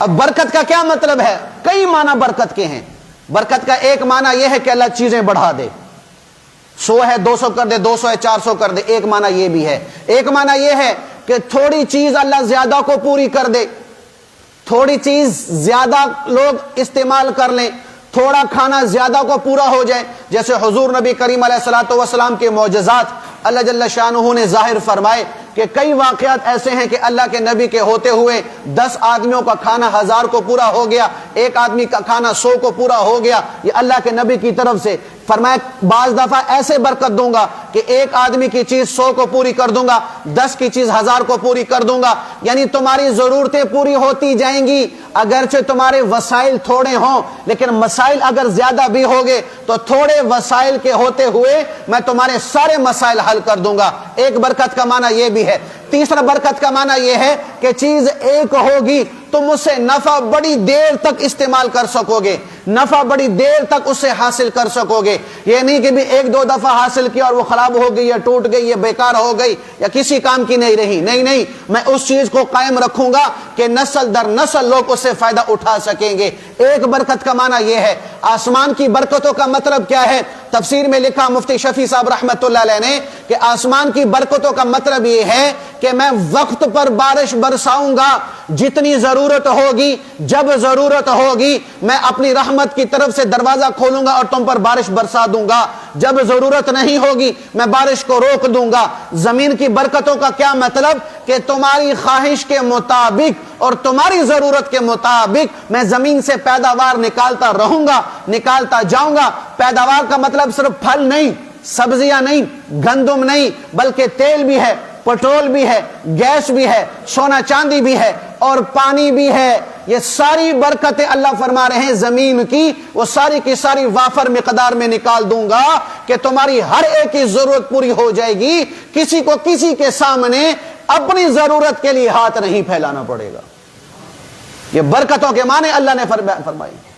اب برکت کا کیا مطلب ہے؟ کئی معنی برکت کے ہیں۔ برکت کا ایک معنی یہ ہے کہ اللہ چیزیں بڑھا دے، 100 ہے 200 کر دے، 200 ہے 400 کر دے، ایک معنی یہ بھی ہے۔ ایک معنی یہ ہے کہ تھوڑی چیز اللہ زیادہ کو پوری کر دے، تھوڑی چیز زیادہ لوگ استعمال کر لیں، تھوڑا کھانا زیادہ کو پورا ہو جائے، جیسے حضور نبی کریم علیہ الصلوۃ والسلام کے معجزات اللہ جل شانہ نے ظاہر فرمائے کہ کئی واقعات ایسے ہیں کہ اللہ کے نبی کے ہوتے ہوئے 10 آدمیوں کا کھانا 1000 کو پورا ہو گیا، ایک آدمی کا کھانا 100 کو پورا ہو گیا۔ یہ اللہ کے نبی کی طرف سے فرمایا بعض دفعہ ایسے برکت دوں گا کہ ایک آدمی کی چیز 100 کو پوری کر دوں گا، 10 کی چیز 1000 کو پوری کر دوں گا۔ یعنی تمہاری ضرورتیں پوری ہوتی جائیں گی، اگرچہ تمہارے وسائل تھوڑے ہوں، لیکن مسائل اگر زیادہ بھی ہوگے تو تھوڑے وسائل کے ہوتے ہوئے میں تمہارے سارے مسائل حل کر دوں گا۔ ایک برکت کا معنی یہ بھی ہے۔ تیسرا برکت کا معنی یہ ہے کہ چیز ایک ہوگی، تم اس سے نفع بڑی دیر تک استعمال کر سکو گے، نفع بڑی دیر تک اس سے حاصل کر سکو گے۔ یہ نہیں کہ بھی ایک دو دفعہ حاصل کیا اور وہ خراب ہو گئی یا ٹوٹ گئی یا بیکار ہو گئی یا کسی کام کی نہیں رہی، نہیں، میں اس چیز کو قائم رکھوں گا کہ نسل در نسل لوگ اس سے فائدہ اٹھا سکیں گے۔ ایک برکت کا معنی یہ ہے۔ آسمان کی برکتوں کا مطلب کیا ہے؟ تفسیر میں لکھا مفتی شفیع صاحب رحمۃ اللہ علیہ نے کہ آسمان کی برکتوں کا مطلب یہ ہے کہ میں وقت پر بارش برساؤں گا، جتنی ضرورت ہوگی، جب ضرورت ہوگی میں اپنی رحمت کی طرف سے دروازہ کھولوں گا اور تم پر بارش برسا دوں گا، جب ضرورت نہیں ہوگی میں بارش کو روک دوں گا۔ زمین کی برکتوں کا کیا مطلب؟ کہ تمہاری خواہش کے مطابق اور تمہاری ضرورت کے مطابق میں زمین سے پیداوار نکالتا رہوں گا، نکالتا جاؤں گا۔ پیداوار کا مطلب صرف پھل نہیں، سبزیاں نہیں، گندم نہیں، بلکہ تیل بھی ہے، پٹرول بھی ہے، گیس بھی ہے، سونا چاندی بھی ہے اور پانی بھی ہے۔ یہ ساری برکتیں اللہ فرما رہے ہیں زمین کی وہ ساری کی ساری وافر مقدار میں نکال دوں گا کہ تمہاری ہر ایک کی ضرورت پوری ہو جائے گی، کسی کو کسی کے سامنے اپنی ضرورت کے لیے ہاتھ نہیں پھیلانا پڑے گا۔ یہ برکتوں کے معنی اللہ نے فرمائے۔